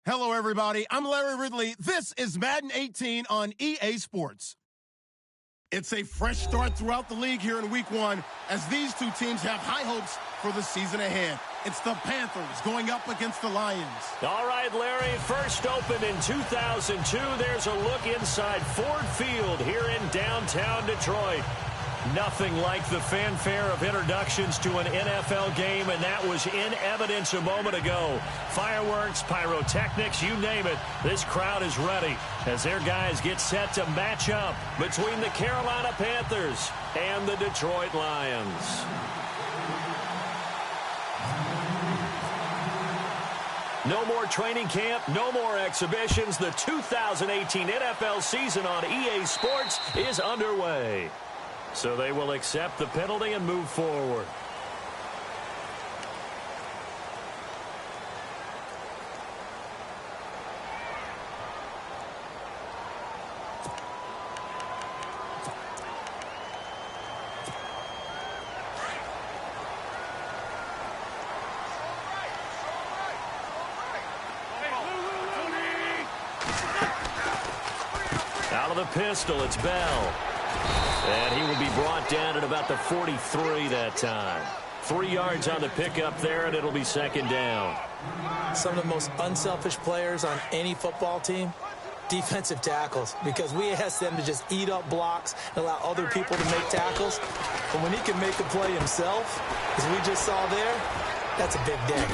Hello, everybody. I'm Larry Ridley. This is Madden 18 on EA Sports. It's a fresh start throughout the league here in Week 1 as these two teams have high hopes for the season ahead. It's the Panthers going up against the Lions. All right, Larry, first opened in 2002. There's a look inside Ford Field here in downtown Detroit. Nothing like the fanfare of introductions to an NFL game, and that was in evidence a moment ago. Fireworks, pyrotechnics, you name it. This crowd is ready as their guys get set to match up between the Carolina Panthers and the Detroit Lions. No more training camp, no more exhibitions. The 2018 NFL season on EA Sports is underway. So they will accept the penalty and move forward. Out of the pistol, it's Bell. And he will be brought down at about the 43 that time. 3 yards on the pickup there, and it'll be second down. Some of the most unselfish players on any football team, defensive tackles, because we ask them to just eat up blocks and allow other people to make tackles. But when he can make a play himself, as we just saw there, that's a big day.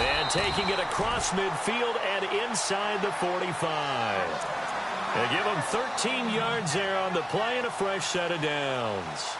And taking it across midfield and inside the 45. They give him 13 yards there on the play and a fresh set of downs.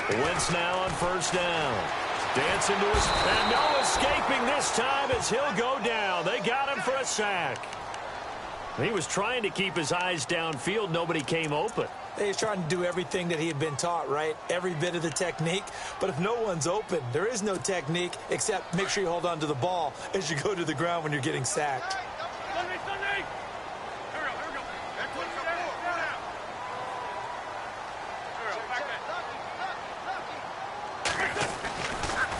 Wentz now on first down. Dancing to his... And no escaping this time as he'll go down. They got him for a sack. He was trying to keep his eyes downfield. Nobody came open. He's trying to do everything that he had been taught, right? Every bit of the technique. But if no one's open, there is no technique except make sure you hold on to the ball as you go to the ground when you're getting sacked.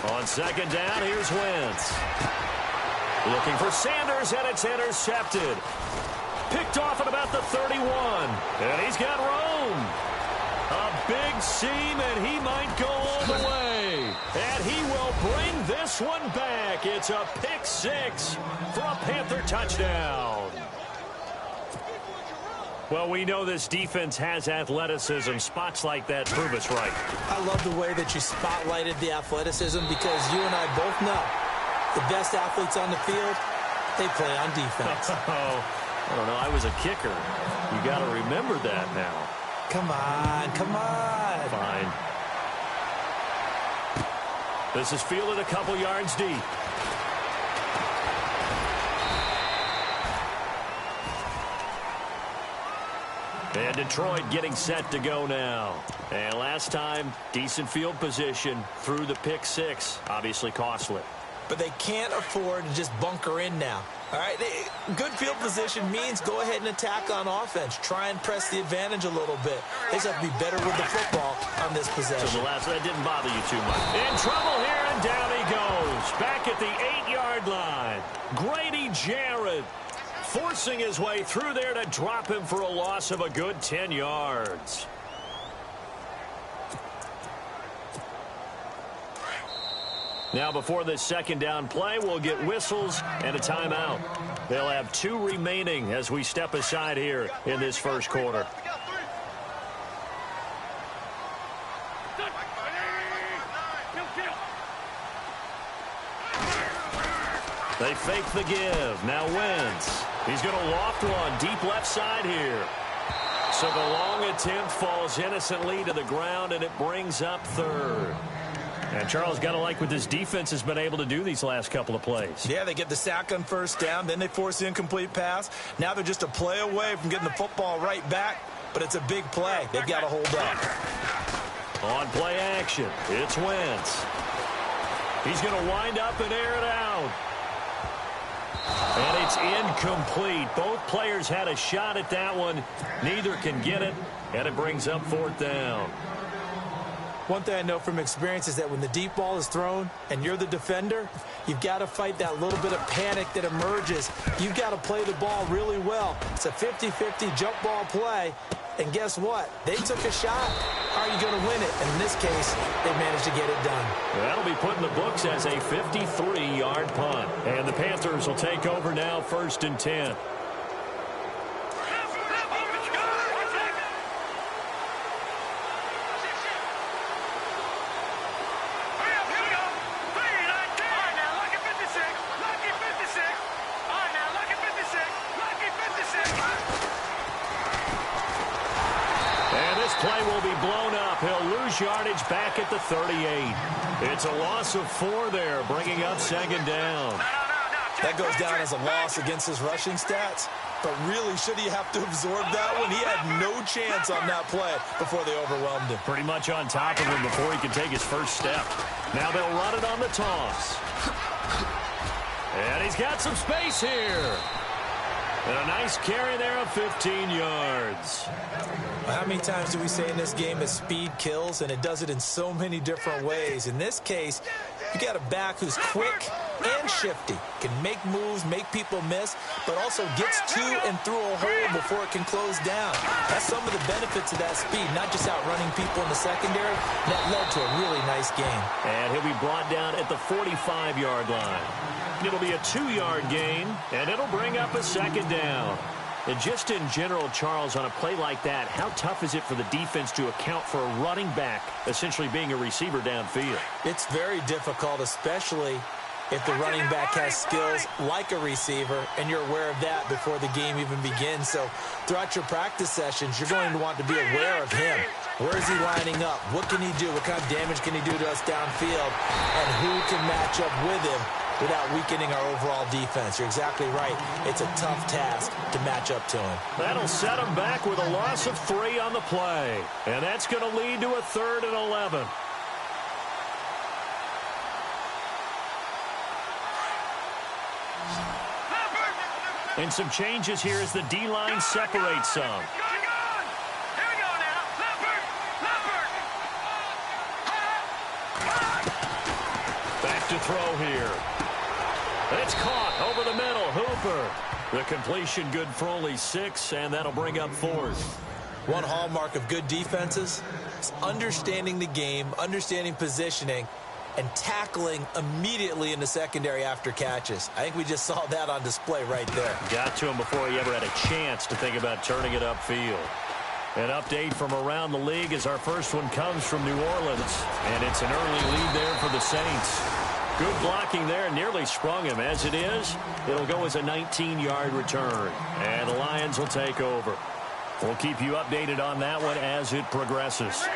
On second down, here's Wentz. Looking for Sanders, and it's intercepted. Picked off at about the 31. And he's got room. A big seam, and he might go all the way. And he will bring this one back. It's a pick six for a Panther touchdown. Well, we know this defense has athleticism. Spots like that prove us right. I love the way that you spotlighted the athleticism because you and I both know the best athletes on the field, they play on defense. I don't know. I was a kicker. You got to remember that now. Come on, come on. Fine. This is fielded a couple yards deep. And Detroit getting set to go now. And last time, decent field position through the pick six. Obviously costly. But they can't afford to just bunker in now. All right, good field position means go ahead and attack on offense. Try and press the advantage a little bit. They just have to be better with the football on this possession. So the last, that didn't bother you too much. In trouble here, and down he goes. Back at the 8-yard line. Grady Jarrett forcing his way through there to drop him for a loss of a good 10 yards. Now, before this second down play, we'll get whistles and a timeout. They'll have 2 remaining as we step aside here in this first quarter. They fake the give. Now Wentz. He's going to loft one deep left side here. So the long attempt falls innocently to the ground, and it brings up third. And Charles, got to like what this defense has been able to do these last couple of plays. Yeah, they get the sack on first down, then they force the incomplete pass. Now they're just a play away from getting the football right back. but it's a big play. They've got to hold up. On play action, it's Wentz. He's going to wind up and air it out. And it's incomplete. Both players had a shot at that one. Neither can get it, and it brings up 4th down. One thing I know from experience is that when the deep ball is thrown and you're the defender, you've got to fight that little bit of panic that emerges. You've got to play the ball really well. It's a 50-50 jump ball play. And guess what? They took a shot. How are you going to win it? And in this case, they managed to get it done. That'll be put in the books as a 53-yard punt. And the Panthers will take over now, 1st and 10. Play will be blown up. He'll lose yardage back at the 38. It's a loss of 4 there, bringing up 2nd down. That goes down as a loss against his rushing stats. But really, should he have to absorb that one? He had no chance on that play before they overwhelmed him. Pretty much on top of him before he could take his first step. Now they'll run it on the toss. And he's got some space here. And a nice carry there of 15 yards. How many times do we say in this game that speed kills, and it does it in so many different ways? In this case, you got a back who's quick and shifty, can make moves, make people miss, but also gets to and through a hole before it can close down. That's some of the benefits of that speed, not just outrunning people in the secondary. That led to a really nice game. And he'll be brought down at the 45-yard line. It'll be a 2-yard gain, and it'll bring up a 2nd down. And just in general, Charles, on a play like that, how tough is it for the defense to account for a running back essentially being a receiver downfield? It's very difficult, especially if the running back has skills like a receiver, and you're aware of that before the game even begins. So throughout your practice sessions, you're going to want to be aware of him. Where is he lining up? What can he do? What kind of damage can he do to us downfield? And who can match up with him without weakening our overall defense? You're exactly right. It's a tough task to match up to him. That'll set him back with a loss of 3 on the play. And that's going to lead to a 3rd and 11. And some changes here as the D-line separates some. Back to throw here. It's caught over the middle. Hooper. The completion good for only 6, and that'll bring up 4th. One hallmark of good defenses is understanding the game, understanding positioning, and tackling immediately in the secondary after catches. I think we just saw that on display right there. Got to him before he ever had a chance to think about turning it upfield. An update from around the league as our first one comes from New Orleans. And it's an early lead there for the Saints. Good blocking there, nearly sprung him. As it is, it'll go as a 19-yard return. And the Lions will take over. We'll keep you updated on that one as it progresses.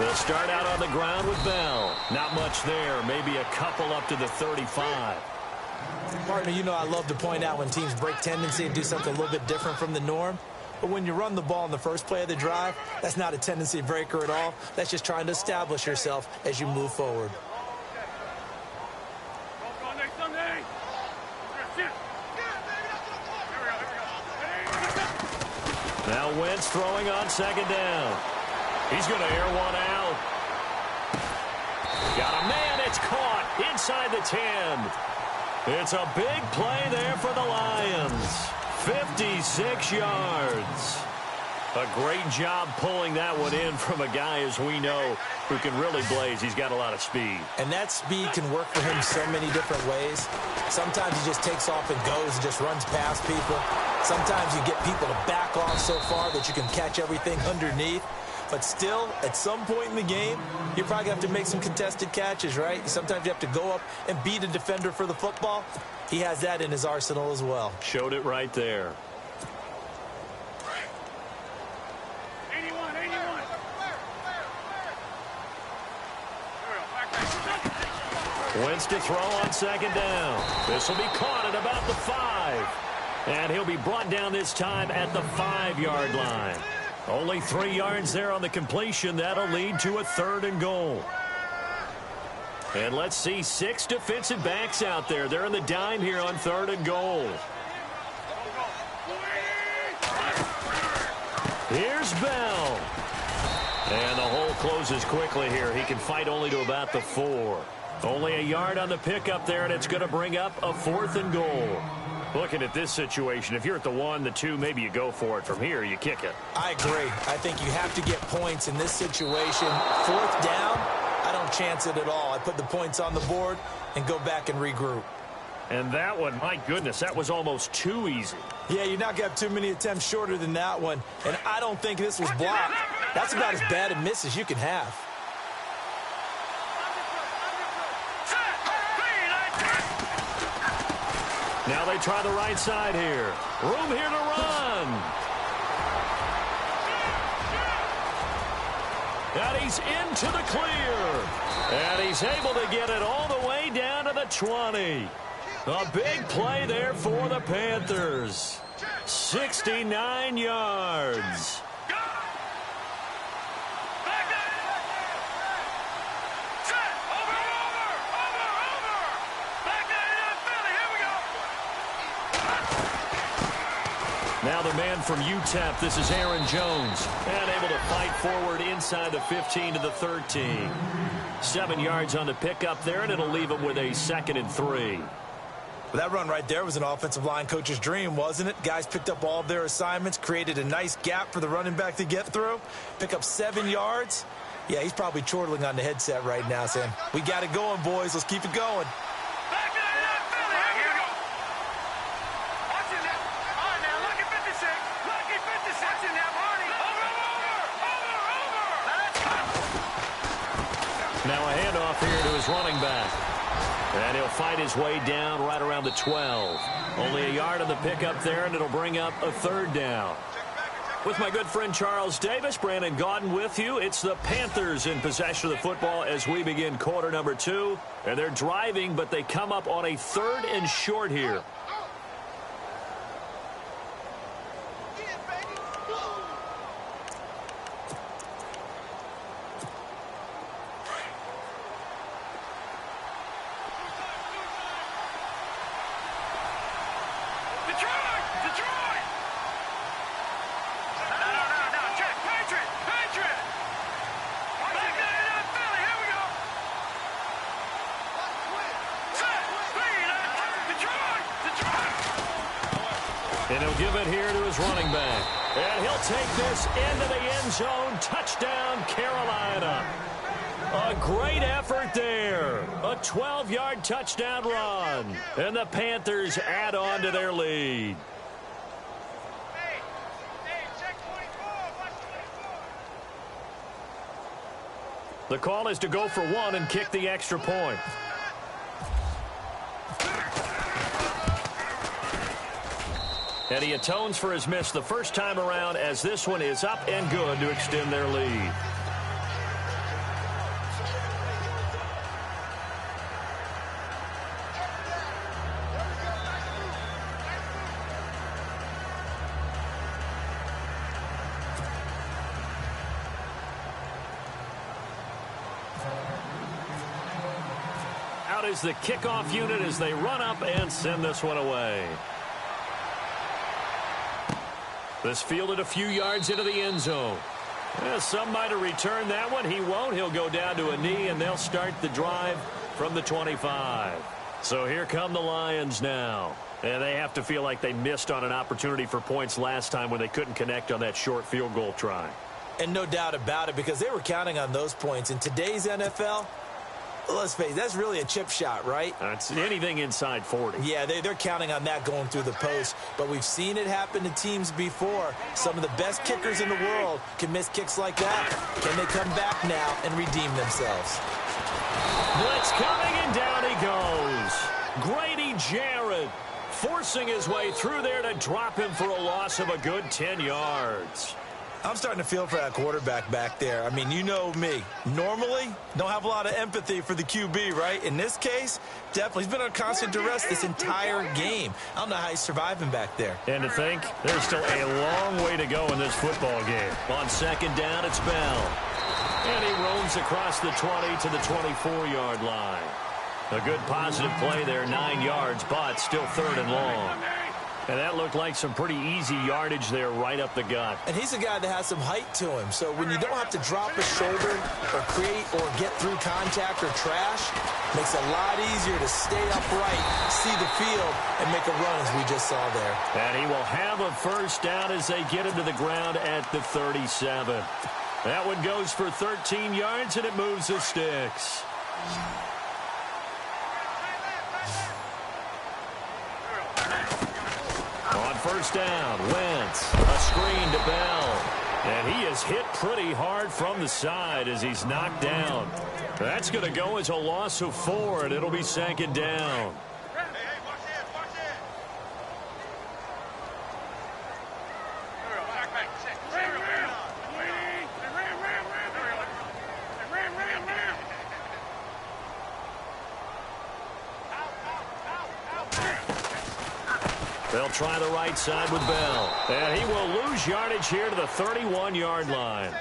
They'll start out on the ground with Bell. Not much there. Maybe a couple up to the 35. Partner, you know I love to point out when teams break tendency and do something a little bit different from the norm. But when you run the ball in the first play of the drive, that's not a tendency breaker at all. That's just trying to establish yourself as you move forward. Now Wentz throwing on 2nd down. He's going to air one out. Got a man. It's caught inside the 10. It's a big play there for the Lions. 56 yards. A great job pulling that one in from a guy, as we know, who can really blaze. He's got a lot of speed. And that speed can work for him so many different ways. Sometimes he just takes off and goes and just runs past people. Sometimes you get people to back off so far that you can catch everything underneath. But still, at some point in the game, you probably have to make some contested catches, right? Sometimes you have to go up and beat a defender for the football. He has that in his arsenal as well. Showed it right there. Wentz to throw on second down. This will be caught at about the 5. And he'll be brought down this time at the 5-yard line. Only 3 yards there on the completion. That'll lead to a 3rd and goal. And let's see, 6 defensive backs out there. They're in the dime here on 3rd and goal. Here's Bell. And the hole closes quickly here. He can fight only to about the 4. Only a yard on the pickup there, and it's going to bring up a 4th and goal. Looking at this situation, if you're at the 1, the 2, maybe you go for it. From here, you kick it. I agree. I think you have to get points in this situation. 4th down, I don't chance it at all. I put the points on the board and go back and regroup. And that one, my goodness, that was almost too easy. Yeah, you're not going to have too many attempts shorter than that one. And I don't think this was blocked. That's about as bad a miss as you can have. Now they try the right side here. Room here to run. And he's into the clear. And he's able to get it all the way down to the 20. A big play there for the Panthers. 69 yards. Now the man from UTEP, this is Aaron Jones. And able to fight forward inside the 15 to the 13. 7 yards on the pickup there, and it'll leave him with a 2nd and 3. Well, that run right there was an offensive line coach's dream, wasn't it? Guys picked up all of their assignments, created a nice gap for the running back to get through, pick up 7 yards. Yeah, he's probably chortling on the headset right now, saying, we got it going, boys. Let's keep it going. Now a handoff here to his running back. And he'll fight his way down right around the 12. Only a yard on the pickup there, and it'll bring up a 3rd down. With my good friend Charles Davis, Brandon Gaudin with you. It's the Panthers in possession of the football as we begin quarter number 2. And they're driving, but they come up on a 3rd and short here. And he'll give it here to his running back. And he'll take this into the end zone. Touchdown, Carolina. A great effort there. A 12-yard touchdown run. And the Panthers add on to their lead. The call is to go for 1 and kick the extra point. And he atones for his miss the first time around, as this one is up and good to extend their lead. Out is the kickoff unit as they run up and send this one away. This fielded a few yards into the end zone. Some might have returned that one. He won't. He'll go down to a knee, and they'll start the drive from the 25. So here come the Lions now. And they have to feel like they missed on an opportunity for points last time when they couldn't connect on that short field goal try. And no doubt about it, because they were counting on those points. In today's NFL, let's face it, that's really a chip shot, right? It's anything inside 40. Yeah, they're counting on that going through the post. But we've seen it happen to teams before. Some of the best kickers in the world can miss kicks like that. Can they come back now and redeem themselves? Blitz coming, and down he goes. Grady Jarrett forcing his way through there to drop him for a loss of a good 10 yards. I'm starting to feel for that quarterback back there. I mean, you know me. Normally, don't have a lot of empathy for the QB, right? In this case, definitely. He's been on constant duress this entire game. I don't know how he's surviving back there. And to think, there's still a long way to go in this football game. On second down, it's Bell. And he roams across the 20 to the 24-yard line. A good positive play there, 9 yards, but still third and long. And that looked like some pretty easy yardage there right up the gut. And he's a guy that has some height to him. So when you don't have to drop a shoulder or create or get through contact or trash, makes it a lot easier to stay upright, see the field, and make a run as we just saw there. And he will have a first down as they get him to the ground at the 37. That one goes for 13 yards, and it moves the sticks. On first down, Wentz, a screen to Bell. And he is hit pretty hard from the side as he's knocked down. That's going to go as a loss of 4, and it'll be second down. They'll try the right side with Bell. And he will lose yardage here to the 31-yard line.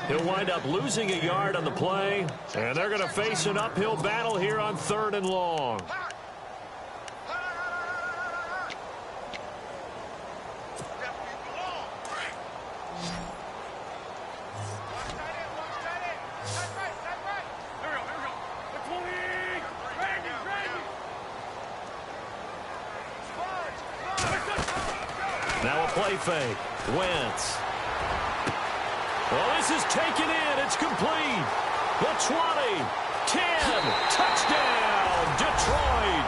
He'll wind up losing a yard on the play. And they're going to face an uphill battle here on third and long. Now a play fake. Wentz. Well, this is taken in. It's complete. The 20, 10, touchdown, Detroit.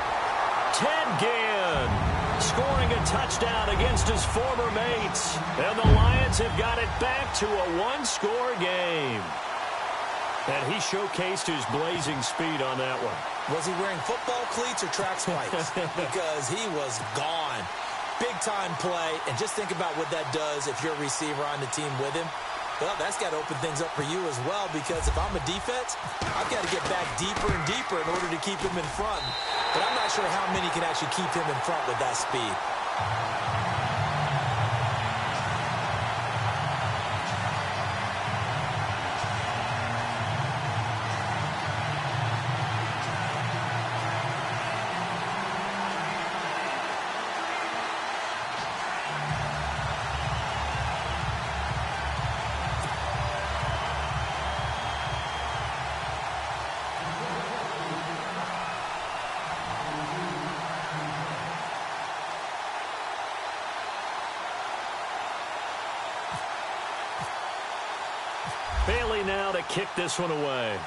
Ted Ginn scoring a touchdown against his former mates. And the Lions have got it back to a one-score game. And he showcased his blazing speed on that one. Was he wearing football cleats or track spikes? Because he was gone. Big-time play, and just think about what that does if you're a receiver on the team with him. Well, that's got to open things up for you as well, because if I'm a defense, I've got to get back deeper and deeper in order to keep him in front. But I'm not sure how many can actually keep him in front with that speed. Bailey now to kick this one away.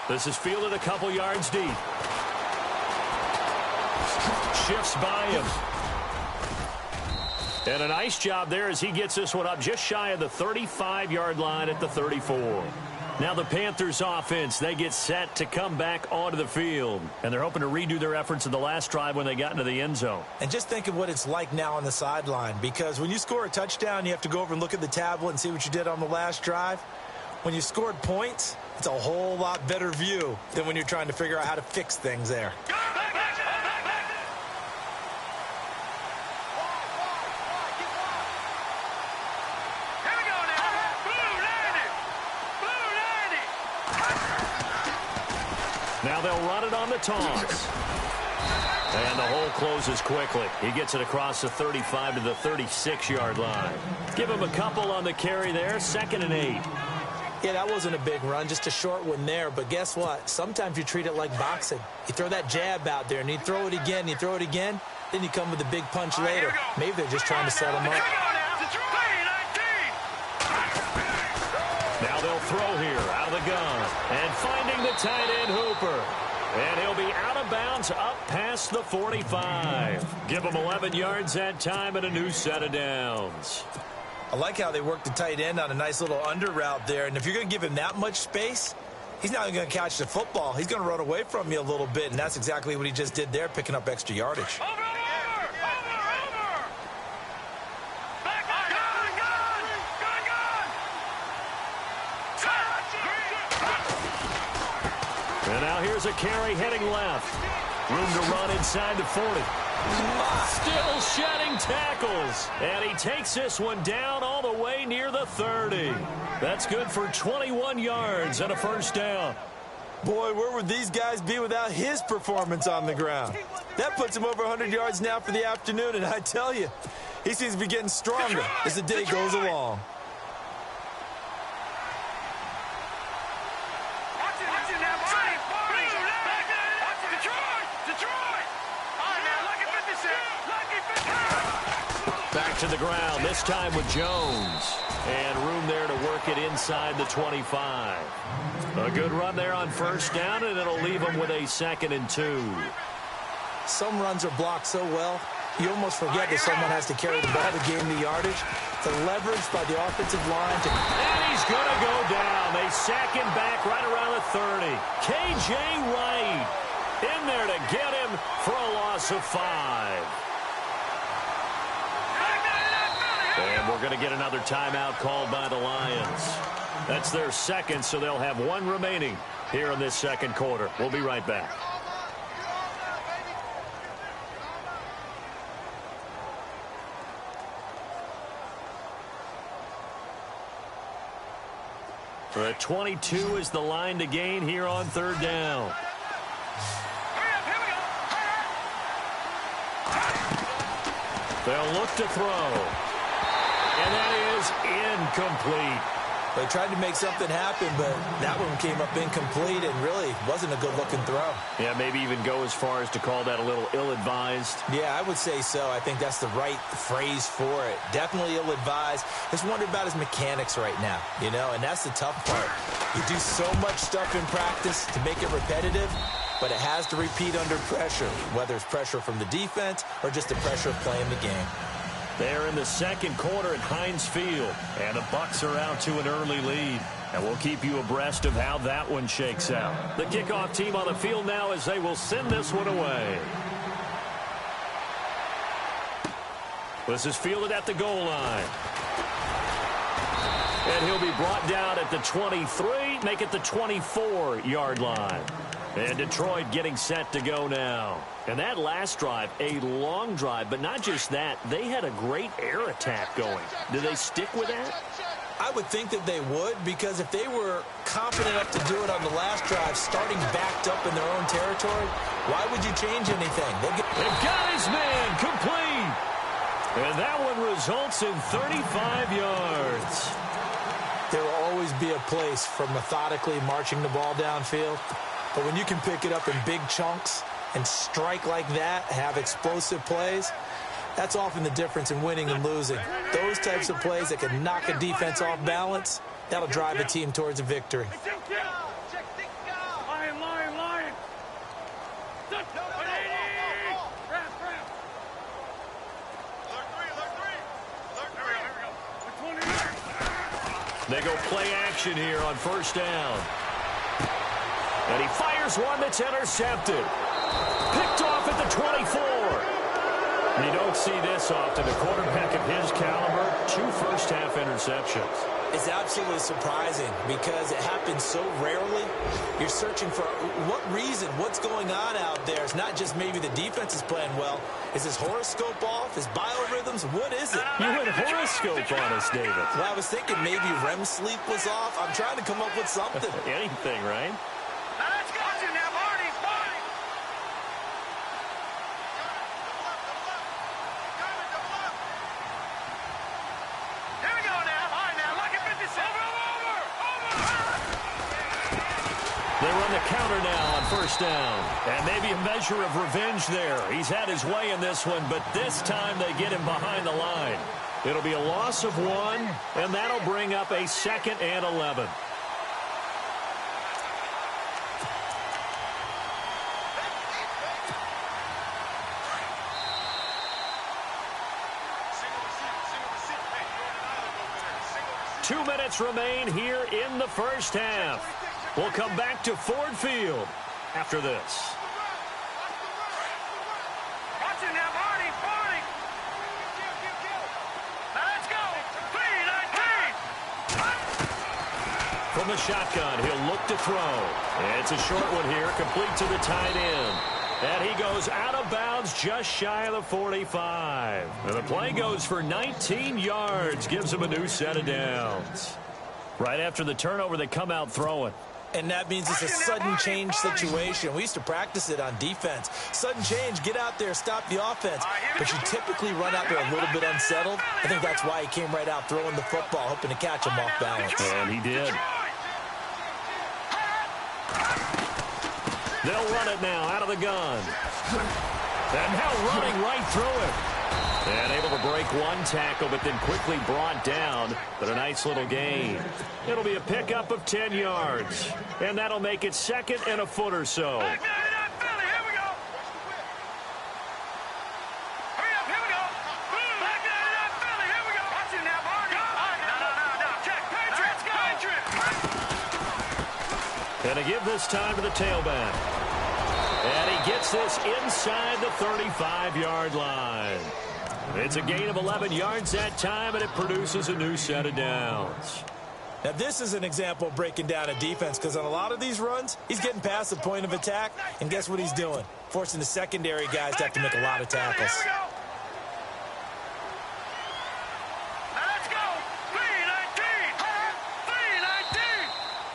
This is fielded a couple yards deep. Shifts by him. And a nice job there as he gets this one up just shy of the 35-yard line at the 34. Now the Panthers offense, they get set to come back onto the field. And they're hoping to redo their efforts in the last drive when they got into the end zone. And just think of what it's like now on the sideline. Because when you score a touchdown, you have to go over and look at the tablet and see what you did on the last drive. When you scored points, it's a whole lot better view than when you're trying to figure out how to fix things there. Now they'll run it on the toss. And the hole closes quickly. He gets it across the 35 to the 36-yard line. Give him a couple on the carry there. 2nd and 8. Yeah, that wasn't a big run, just a short one there. But guess what? Sometimes you treat it like boxing. You throw that jab out there, and you throw it again, you throw it again, then you come with a big punch later. Maybe they're just trying to set him up. Now they'll throw here out of the gun. And finding the tight end, Hooper. And he'll be out of bounds up past the 45. Give him 11 yards that time and a new set of downs. I like how they work the tight end on a nice little under route there. And if you're going to give him that much space, he's not going to catch the football. He's going to run away from you a little bit, and that's exactly what he just did there, picking up extra yardage. Now here's a carry heading left. Room to run inside the 40. Still shedding tackles. And he takes this one down all the way near the 30. That's good for 21 yards and a first down. Boy, where would these guys be without his performance on the ground? That puts him over 100 yards now for the afternoon, and I tell you, he seems to be getting stronger as the day goes along. Back to the ground, this time with Jones. And room there to work it inside the 25. A good run there on first down, and it'll leave them with a 2nd and 2. Some runs are blocked so well, you almost forget that someone has to carry the ball to gain the yardage. The leverage by the offensive line. And he's going to go down. They sack him back right around the 30. K.J. Wright in there to get him for a loss of 5. And we're going to get another timeout called by the Lions. That's their 2nd, so they'll have 1 remaining here in this 2nd quarter. We'll be right back. The 22 is the line to gain here on 3rd down. They'll look to throw. And that is incomplete. They tried to make something happen, but that one came up incomplete and really wasn't a good-looking throw. Yeah, maybe even go as far as to call that a little ill-advised. Yeah, I would say so. I think that's the right phrase for it. Definitely ill-advised. Just wondered about his mechanics right now, you know, and that's the tough part. You do so much stuff in practice to make it repetitive, but it has to repeat under pressure, whether it's pressure from the defense or just the pressure of playing the game. They're in the 2nd quarter at Heinz Field, and the Bucs are out to an early lead. And we'll keep you abreast of how that one shakes out. The kickoff team on the field now as they will send this one away. This is fielded at the goal line. And he'll be brought down at the 23, make it the 24-yard line. And Detroit getting set to go now. And that last drive, a long drive, but not just that. They had a great air attack going. Do they stick with that? I would think that they would, because if they were confident enough to do it on the last drive, starting backed up in their own territory, why would you change anything? They've got his man complete. And that one results in 35 yards. There will always be a place for methodically marching the ball downfield. But when you can pick it up in big chunks and strike like that, have explosive plays, that's often the difference in winning and losing. Those types of plays that can knock a defense off balance, that'll drive a team towards a victory. They go play action here on first down. And he fires one that's intercepted. Picked off at the 24. You don't see this often. A quarterback of his caliber, 2 first-half interceptions. It's absolutely surprising because it happens so rarely. You're searching for what reason, what's going on out there. It's not just maybe the defense is playing well. Is his horoscope off? His biorhythms? What is it? You went horoscope on us, David. Well, I was thinking maybe REM sleep was off. I'm trying to come up with something. Anything, right? They run the counter now on first down. And maybe a measure of revenge there. He's had his way in this one, but this time they get him behind the line. It'll be a loss of 1, and that'll bring up a 2nd and 11. Two minutes remain here in the first half. We'll come back to Ford Field after this. From the shotgun, he'll look to throw. It's a short one here, complete to the tight end. And he goes out of bounds just shy of the 45. And the play goes for 19 yards, gives him a new set of downs. Right after the turnover, they come out throwing. And that means it's a sudden change situation. We used to practice it on defense. Sudden change, get out there, stop the offense. But you typically run out there a little bit unsettled. I think that's why he came right out throwing the football, hoping to catch him off balance. And he did. They'll run it now out of the gun. And now running right through it. And able to break one tackle, but then quickly brought down. But a nice little gain. It'll be a pickup of 10 yards. And that'll make it second and a foot or so. And a give this time to the tailback. And he gets this inside the 35-yard line. It's a gain of 11 yards that time, and it produces a new set of downs. Now, this is an example of breaking down a defense, because on a lot of these runs, he's getting past the point of attack, and guess what he's doing? Forcing the secondary guys to have to make a lot of tackles.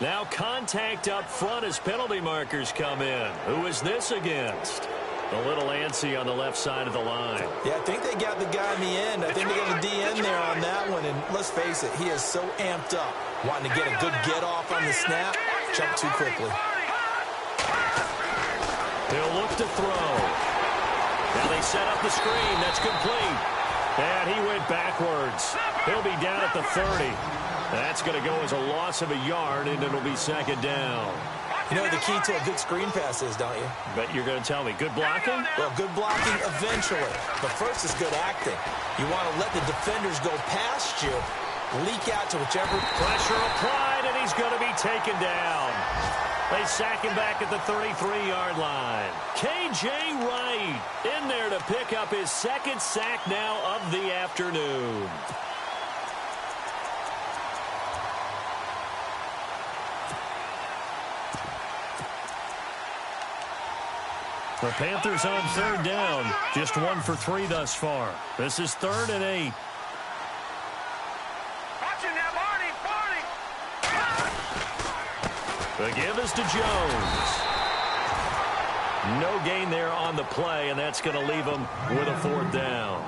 Now contact up front as penalty markers come in. Who is this against? A little antsy on the left side of the line. Yeah, I think they got the guy in the end. I think they got the DN there on that one. And let's face it, he is so amped up, wanting to get a good get-off on the snap. Jump too quickly. He'll look to throw. Now they set up the screen. That's complete. And he went backwards. He'll be down at the 30. That's going to go as a loss of a yard, and it'll be second down. You know what the key to a good screen pass is, don't you? But you're going to tell me, good blocking? Well, good blocking eventually. But first is good acting. You want to let the defenders go past you, leak out to whichever. Pressure applied, and he's going to be taken down. They sack him back at the 33-yard line. K.J. Wright in there to pick up his second sack now of the afternoon. The Panthers on third down. Just 1 for 3 thus far. This is 3rd and 8. The give is to Jones. No gain there on the play, and that's going to leave him with a 4th down.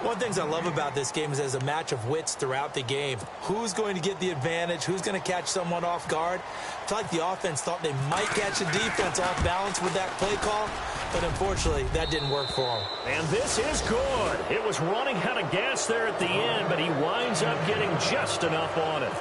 One of the things I love about this game is there's a match of wits throughout the game. Who's going to get the advantage? Who's going to catch someone off guard? I feel like the offense thought they might catch the defense off balance with that play call, but unfortunately, that didn't work for them. And this is good. It was running out of gas there at the end, but he winds up getting just enough on it.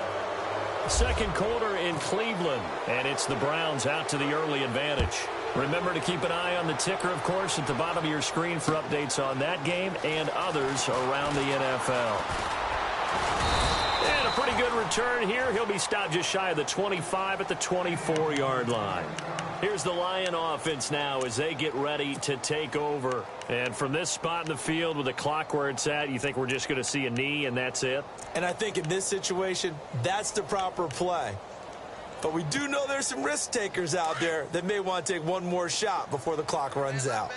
Second quarter in Cleveland, and it's the Browns out to the early advantage. Remember to keep an eye on the ticker, of course, at the bottom of your screen for updates on that game and others around the NFL. And a pretty good return here. He'll be stopped just shy of the 25 at the 24-yard line. Here's the Lion offense now as they get ready to take over. And from this spot in the field with the clock where it's at, you think we're just going to see a knee and that's it? And I think in this situation, that's the proper play. But we do know there's some risk takers out there that may want to take one more shot before the clock runs out.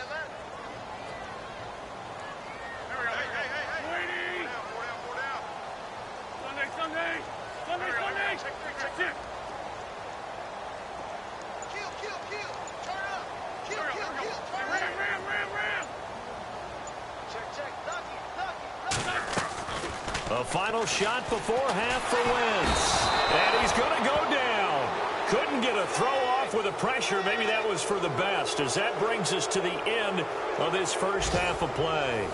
A final shot before half for Wentz. And he's going to go down. Couldn't get a throw off with the pressure. Maybe that was for the best, as that brings us to the end of this first half of play.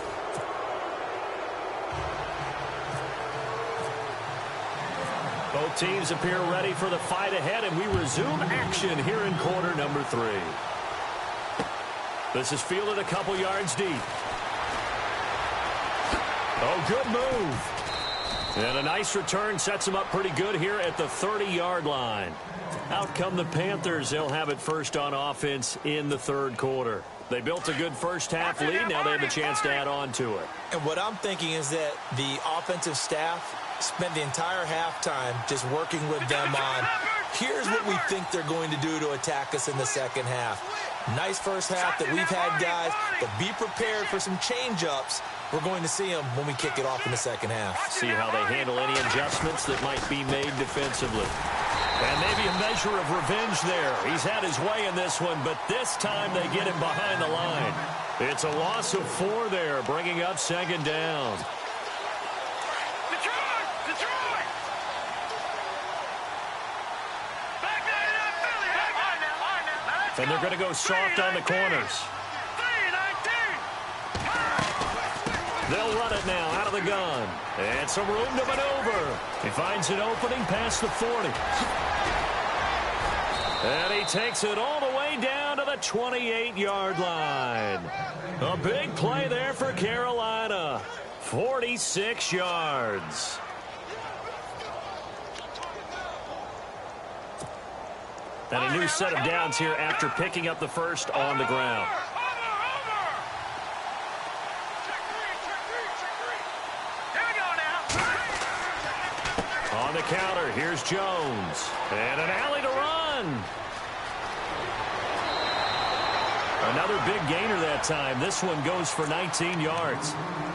Both teams appear ready for the fight ahead, and we resume action here in quarter number 3. This is fielded a couple yards deep. Oh, good move. And a nice return sets him up pretty good here at the 30-yard line. Out come the Panthers. They'll have it first on offense in the third quarter. They built a good first-half lead. Now they have a chance to add on to it. And what I'm thinking is that the offensive staff spent the entire halftime just working with them on, here's what we think they're going to do to attack us in the second half. Nice first half that we've had, guys, but be prepared for some change-ups. We're going to see them when we kick it off in the second half. See how they handle any adjustments that might be made defensively. And maybe a measure of revenge there. He's had his way in this one, but this time they get him behind the line. It's a loss of 4 there, bringing up second down. And they're going to go soft on the corners. They'll run it now out of the gun. And some room to maneuver. He finds an opening past the 40. And he takes it all the way down to the 28-yard line. A big play there for Carolina. 46 yards. And a new set of downs here after picking up the first on the ground. On the counter, here's Jones. And an alley to run. Another big gainer that time. This one goes for 19 yards.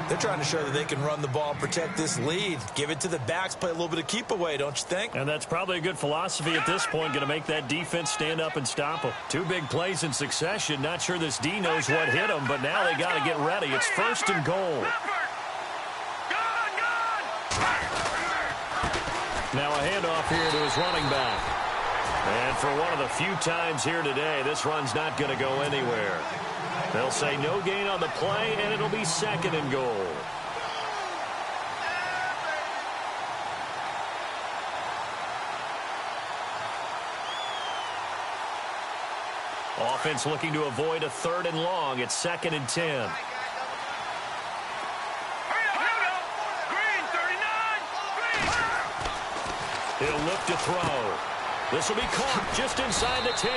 They're trying to show that they can run the ball, protect this lead. Give it to the backs, play a little bit of keep away, don't you think? And that's probably a good philosophy at this point, going to make that defense stand up and stop them. 2 big plays in succession. Not sure this D knows what hit them, but now they got to get ready. It's 1st and goal. Now a handoff here to his running back. And for one of the few times here today, this run's not going to go anywhere. They'll say no gain on the play, and it'll be 2nd and goal. Offense looking to avoid a 3rd and long. It's 2nd and 10. He'll look to throw. This will be caught just inside the 10.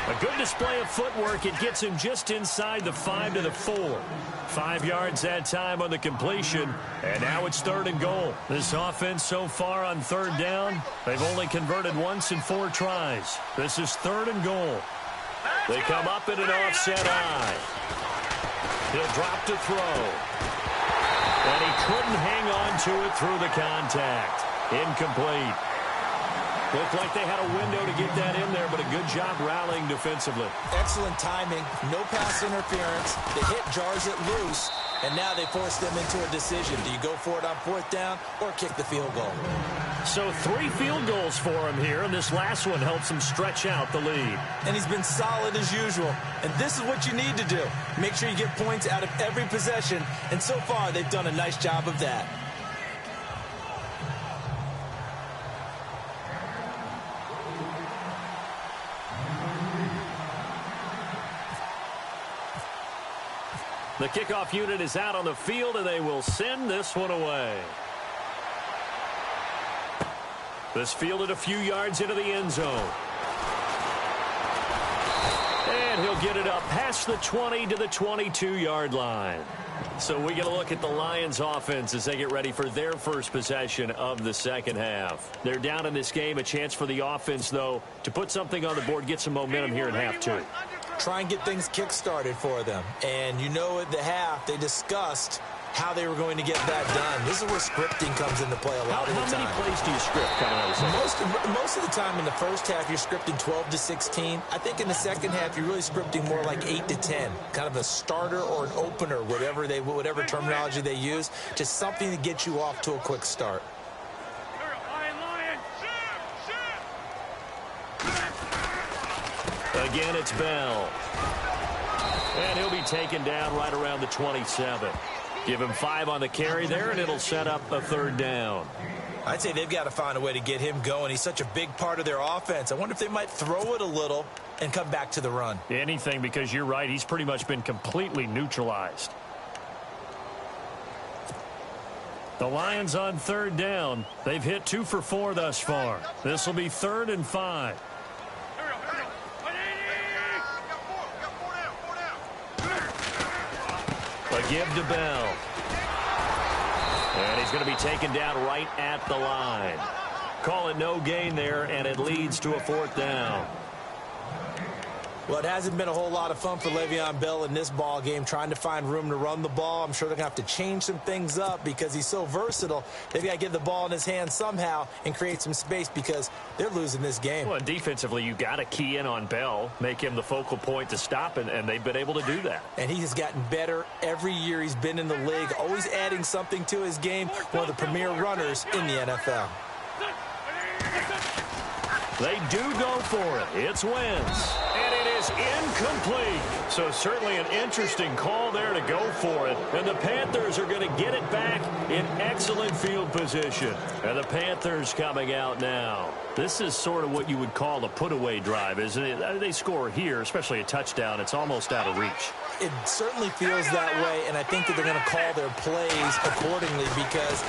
A good display of footwork. It gets him just inside the 5 to the 4. 5 yards that time on the completion. And now it's 3rd and goal. This offense so far on 3rd down, they've only converted once in 4 tries. This is 3rd and goal. They come up in an offset eye. He'll drop to throw. And he couldn't hang on to it through the contact. Incomplete. Looked like they had a window to get that in there, but a good job rallying defensively. Excellent timing. No pass interference. The hit jars it loose, and now they force them into a decision. Do you go for it on 4th down or kick the field goal? So 3 field goals for him here, and this last one helps him stretch out the lead. And he's been solid as usual. And this is what you need to do. Make sure you get points out of every possession, and so far they've done a nice job of that. The kickoff unit is out on the field, and they will send this one away. This fielded a few yards into the end zone. And he'll get it up past the 20 to the 22-yard line. So we get a look at the Lions offense as they get ready for their first possession of the second half. They're down in this game. A chance for the offense, though, to put something on the board, get some momentum here in half 2. Try and get things kick-started for them. And you know at the half, they discussed how they were going to get that done. This is where scripting comes into play a lot of the time. How many plays do you script coming out of the second? Most of the time in the first half, you're scripting 12 to 16. I think in the second half, you're really scripting more like 8 to 10. Kind of a starter or an opener, whatever terminology they use. Just something to get you off to a quick start. Again, it's Bell. And he'll be taken down right around the 27. Give him 5 on the carry there, and it'll set up a 3rd down. I'd say they've got to find a way to get him going. He's such a big part of their offense. I wonder if they might throw it a little and come back to the run. Anything, because you're right. He's pretty much been completely neutralized. The Lions on 3rd down. They've hit 2 for 4 thus far. This will be 3rd and 5. A give to Bell. And he's going to be taken down right at the line. Call it no gain there, and it leads to a 4th down. Well, it hasn't been a whole lot of fun for Le'Veon Bell in this ball game, trying to find room to run the ball. I'm sure they're going to have to change some things up because he's so versatile. They've got to get the ball in his hands somehow and create some space because they're losing this game. Well, defensively, you got to key in on Bell, make him the focal point to stop, and they've been able to do that. And he has gotten better every year he's been in the league, always adding something to his game, one of the premier runners in the NFL. They do go for it. It's Wentz. And it is incomplete. So certainly an interesting call there to go for it. And the Panthers are going to get it back in excellent field position. And the Panthers coming out now. This is sort of what you would call a put-away drive, isn't it? They score here, especially a touchdown. It's almost out of reach. It certainly feels that way, and I think that they're going to call their plays accordingly because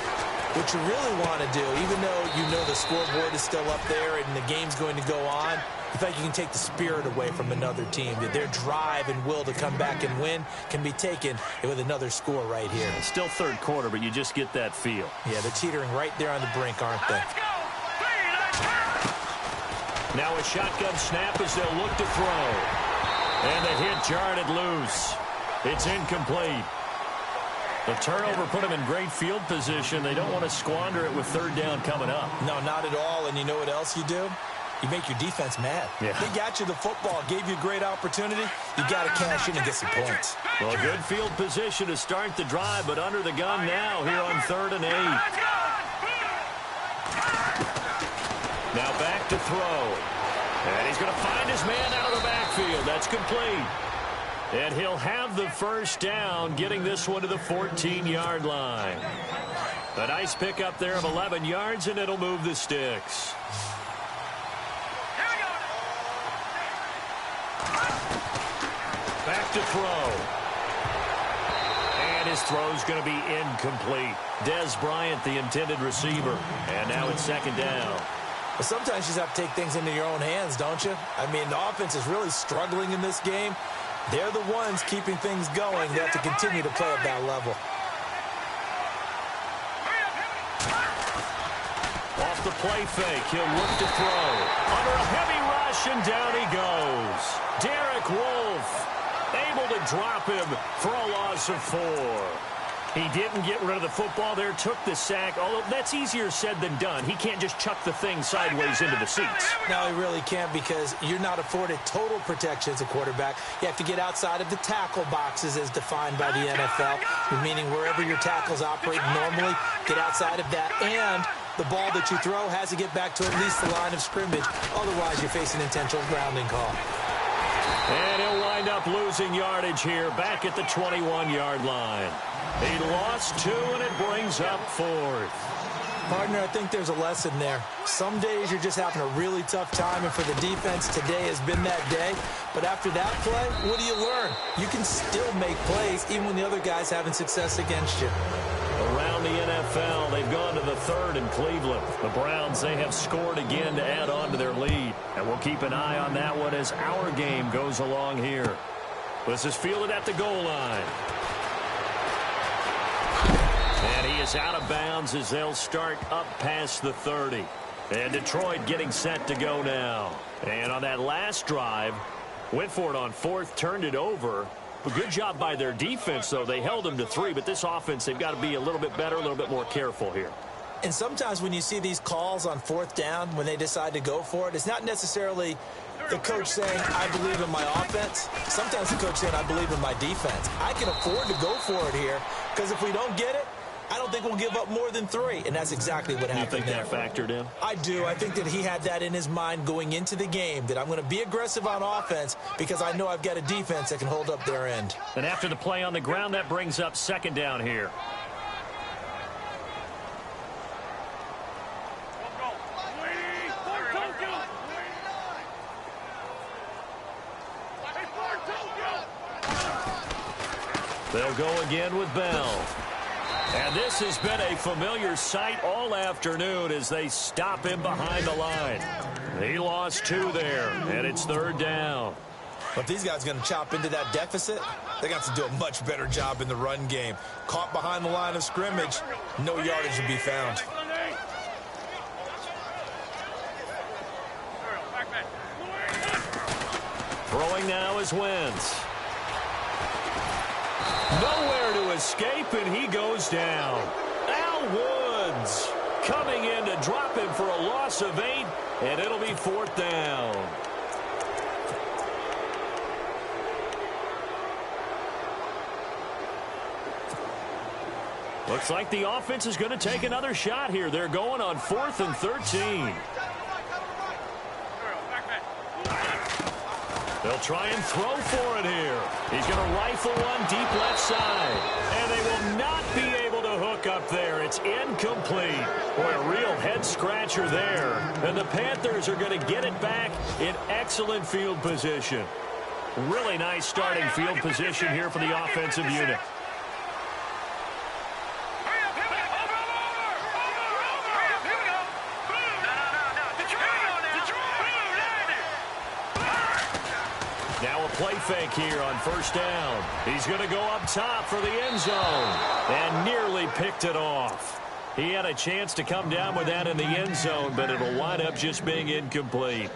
what you really want to do, even though you know the scoreboard is still up there and the game's going to go on, you think you can take the spirit away from another team. That their drive and will to come back and win can be taken with another score right here. It's still 3rd quarter, but you just get that feel. Yeah, they're teetering right there on the brink, aren't they? Now a shotgun snap as they'll look to throw. And the hit jarred it loose. It's incomplete. The turnover put them in great field position. They don't want to squander it with 3rd down coming up. No, not at all. And you know what else you do? You make your defense mad. Yeah. They got you the football, gave you a great opportunity. You got to cash in and get some points. Well, good field position to start the drive, but under the gun now here on 3rd and 8. Now back to throw. And he's going to find his man out of the backfield. That's complete. And he'll have the 1st down, getting this one to the 14-yard line. A nice pickup there of 11 yards, and it'll move the sticks. Back to throw. And his throw's going to be incomplete. Des Bryant, the intended receiver. And now it's 2nd down. But sometimes you just have to take things into your own hands, don't you? I mean, the offense is really struggling in this game. They're the ones keeping things going. They have to continue to play at that level. Off the play fake, he'll look to throw. Under a heavy rush, and down he goes. Derek Wolfe able to drop him for a loss of 4. He didn't get rid of the football there, took the sack, although that's easier said than done. He can't just chuck the thing sideways into the seats. No, he really can't because you're not afforded total protection as a quarterback. You have to get outside of the tackle boxes as defined by the NFL, meaning wherever your tackles operate normally, get outside of that, and the ball that you throw has to get back to at least the line of scrimmage. Otherwise, you're facing intentional grounding call. And he'll wind up losing yardage here back at the 21-yard line. He lost 2, and it brings up 4th. Partner, I think there's a lesson there. Some days you're just having a really tough time, and for the defense, today has been that day. But after that play, what do you learn? You can still make plays even when the other guy's having success against you. Around the NFL, they've gone to the 3rd in Cleveland. The Browns, they have scored again to add on to their lead. And we'll keep an eye on that one as our game goes along here. This is fielded at the goal line. And he is out of bounds as they'll start up past the 30. And Detroit getting set to go now. And on that last drive, went for it on 4th, turned it over. A good job by their defense, though. They held them to 3, but this offense, they've got to be a little bit better, a little bit more careful here. And sometimes when you see these calls on 4th down, when they decide to go for it, it's not necessarily the coach saying, I believe in my offense. Sometimes the coach saying, I believe in my defense. I can afford to go for it here because if we don't get it, I don't think we'll give up more than 3, and that's exactly what happened there. You think that factored in? I do. I think that he had that in his mind going into the game, that I'm going to be aggressive on offense because I know I've got a defense that can hold up their end. And after the play on the ground, that brings up 2nd down here. They'll go again with Bell. And this has been a familiar sight all afternoon as they stop him behind the line. He lost 2 there, and it's 3rd down. But these guys are going to chop into that deficit. They're going to have to do a much better job in the run game. Caught behind the line of scrimmage, no yardage to be found. Throwing now is Wentz. Nowhere to escape, and he goes down. Al Woods coming in to drop him for a loss of 8, and it'll be 4th down. Looks like the offense is going to take another shot here. They're going on 4th and 13. They'll try and throw for it here. He's going to rifle one deep left side. And they will not be able to hook up there. It's incomplete. Boy, a real head-scratcher there. And the Panthers are going to get it back in excellent field position. Really nice starting field position here for the offensive unit. Play fake here on 1st down. He's going to go up top for the end zone and nearly picked it off. He had a chance to come down with that in the end zone, but it'll wind up just being incomplete.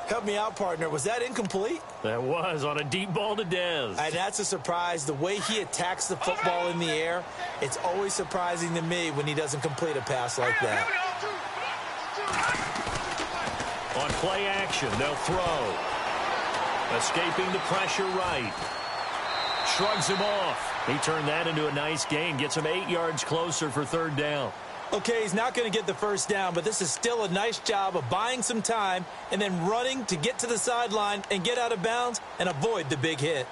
Help me out, partner. Was that incomplete? That was on a deep ball to Dez. And that's a surprise. The way he attacks the football in the air, it's always surprising to me when he doesn't complete a pass like that. On play action, they'll throw. Escaping the pressure right. Shrugs him off. He turned that into a nice gain. Gets him 8 yards closer for 3rd down. Okay, he's not going to get the 1st down, but this is still a nice job of buying some time and then running to get to the sideline and get out of bounds and avoid the big hit.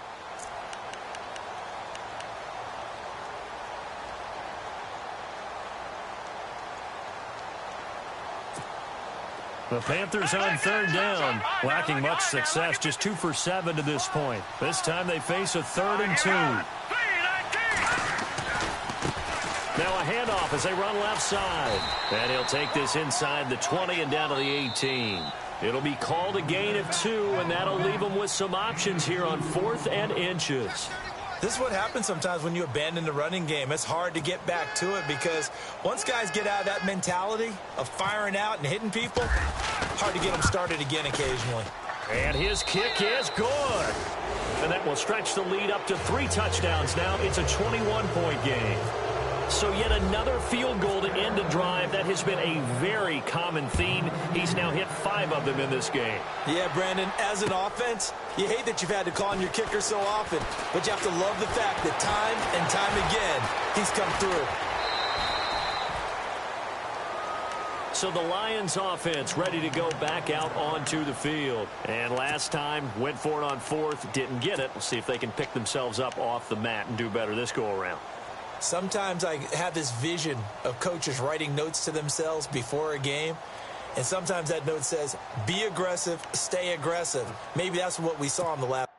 The Panthers on 3rd down, lacking much success, just 2 for 7 to this point. This time they face a 3rd and 2. Now a handoff as they run left side. And he'll take this inside the 20 and down to the 18. It'll be called a gain of 2, and that'll leave them with some options here on 4th and inches. This is what happens sometimes when you abandon the running game. It's hard to get back to it because once guys get out of that mentality of firing out and hitting people, hard to get them started again occasionally. And his kick is good. And that will stretch the lead up to 3 touchdowns now. It's a 21-point game. So yet another field goal to end a drive. That has been a very common theme. He's now hit 5 of them in this game. Yeah, Brandon, as an offense, you hate that you've had to call on your kicker so often, but you have to love the fact that time and time again, he's come through. So the Lions offense ready to go back out onto the field. And last time, went for it on 4th, didn't get it. We'll see if they can pick themselves up off the mat and do better this go-around. Sometimes I have this vision of coaches writing notes to themselves before a game, and sometimes that note says, be aggressive, stay aggressive. Maybe that's what we saw in the last